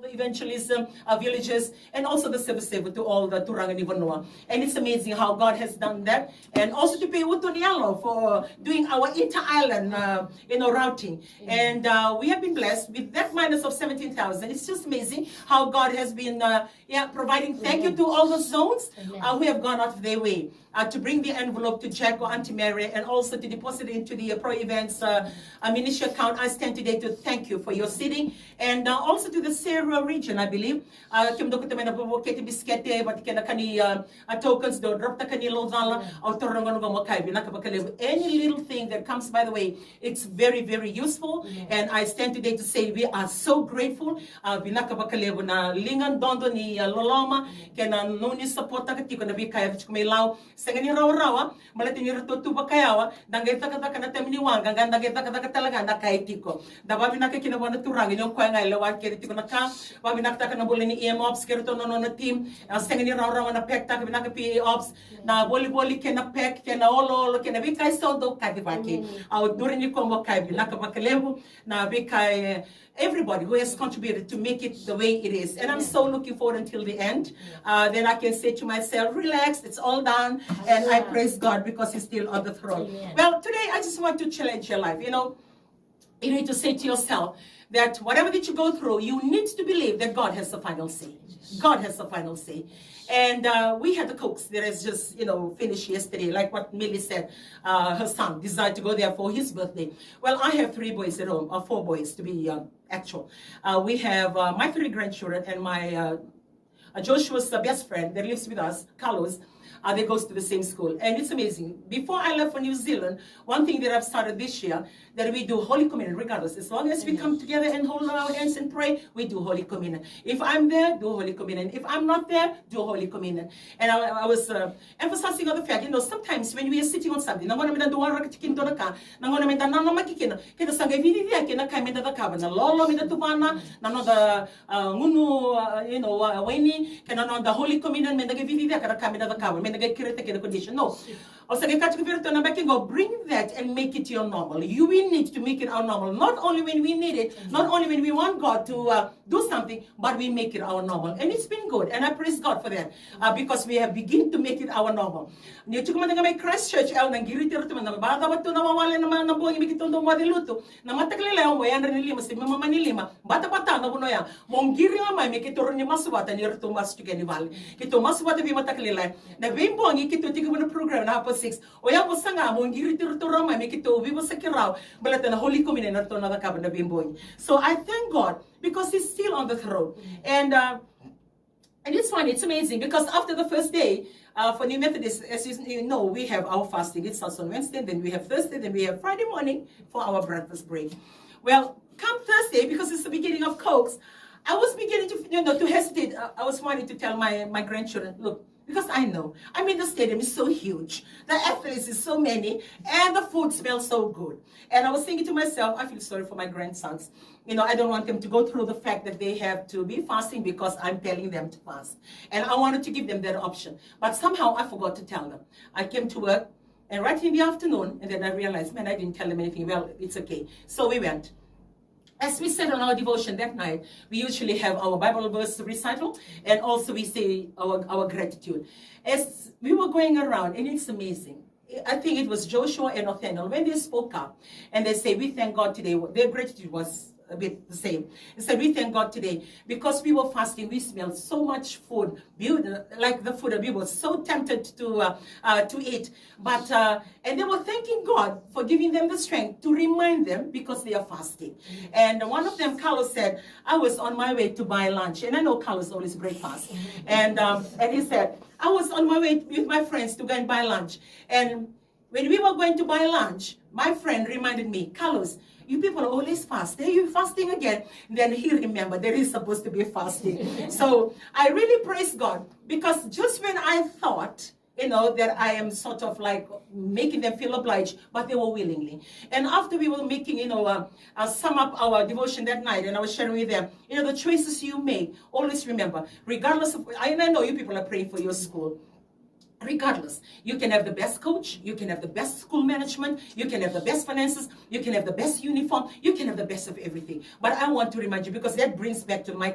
evangelism villages, and also the Sebu to all the Turanga Nivanua. And it's amazing how God has done that. And also to pay Utonialo for doing our inter-island routing. And we have been blessed with that minus of 17,000. It's just amazing how God has been providing. Thank you to all the zones who have gone out of their way to bring the envelope to Jack or Auntie Mary, and also to deposit it into the Pro Events ministry account. I stand today to thank you for your seating, and also to the Sarah region, I believe. Tokens do drop the kanilo dala any little thing that comes by the way, it's very, very useful. And I stand today to say we are so grateful. Binaka bakalevo na lingan dondo ni loloma kena nuni support ka tiko na bikaya chkumelao sangani rawa malati ni ruto tuba kayawa dangeta kata kana temni wanga gandageta kata talaga na kay tiko daba binaka kinawana turangi yung kwa ngai lewa kedi tiko na ka wa binaka kana bole ni EMOps kerto no na team sangani rawa na pekta ka binaka PA ops na boli kena pek kena olo kena bikay sondo kadibaki au durini kombo kay binaka bakalevo na bikay everybody who has contributed to make it the way it is. And I'm so looking forward until the end. Then I can say to myself, relax, it's all done. And I praise God because he's still on the throne. Well, today I just want to challenge your life. You need to say to yourself that whatever that you go through, you need to believe that God has the final say. God has the final say. And we had the cooks that has just, finished yesterday, like what Millie said, her son decided to go there for his birthday. Well, I have 3 boys at home, or 4 boys to be actual. We have my 3 grandchildren and my Joshua's best friend that lives with us, Carlos. They goes to the same school, and it's amazing. Before I left for New Zealand, one thing that I've started this year, that we do Holy Communion regardless. As long as we come together and hold our hands and pray, we do Holy Communion. If I'm there, do Holy Communion. If I'm not there, do Holy Communion. And I was emphasizing on the fact, sometimes when we are sitting on something, I'm going to do one rakikin to the car, I'm going to do nano makikina, kina sanga vidi dia kina kai menda the cabin, lolo menda tubana, nano the munu weni, kina the Holy Communion menda vidi dia kina kai menda the cabin. Condition. No. Bring that and make it your normal. We need to make it our normal. Not only when we need it, not only when we want God to do something, but we make it our normal. And it's been good. And I praise God for that. Because we have begun to make it our normal. Christ Church, program na 6 oya mo sanga mo ngiri tiro ma make to we was sakiraw balata na Holy Communion na to na ka na bimboy. So I thank God because he's still on the throne. And it's fun, it's amazing because after the first day for New Methodists, as you know, we have our fasting. It starts on Wednesday, then we have Thursday, then we have Friday morning for our breakfast break. Well, come Thursday, because it's the beginning of Cokes, I was beginning to hesitate. I was wanting to tell my grandchildren, look, because I know, the stadium is so huge, the athletes is so many, and the food smells so good. And I was thinking to myself, I feel sorry for my grandsons. I don't want them to go through the fact that they have to be fasting because I'm telling them to fast. And I wanted to give them that option. But somehow I forgot to tell them. I came to work, and right in the afternoon, and then I realized, man, I didn't tell them anything. Well, it's okay. So we went. As we said on our devotion that night, we usually have our Bible verse recital, and also we say our gratitude. As we were going around, and it's amazing. I think it was Joshua and Nathaniel, when they spoke up, and they say, we thank God today. Their gratitude was a bit the same. They said, we thank God today. Because we were fasting, we smelled so much food, like the food, we were so tempted to eat. But, and they were thanking God for giving them the strength to remind them because they are fasting. And one of them, Carlos, said, I was on my way to buy lunch. And I know Carlos always breakfast. And he said, I was on my way with my friends to go and buy lunch. And when we were going to buy lunch, my friend reminded me, Carlos, you people always fast. Are you fasting again? Then he remembered there is supposed to be fasting. So I really praise God because just when I thought, that I am sort of like making them feel obliged, but they were willingly. And after we were making, sum up our devotion that night, and I was sharing with them, the choices you make, always remember, regardless of, I know you people are praying for your school. Regardless, you can have the best coach, you can have the best school management, you can have the best finances, you can have the best uniform, you can have the best of everything. But I want to remind you, because that brings back to my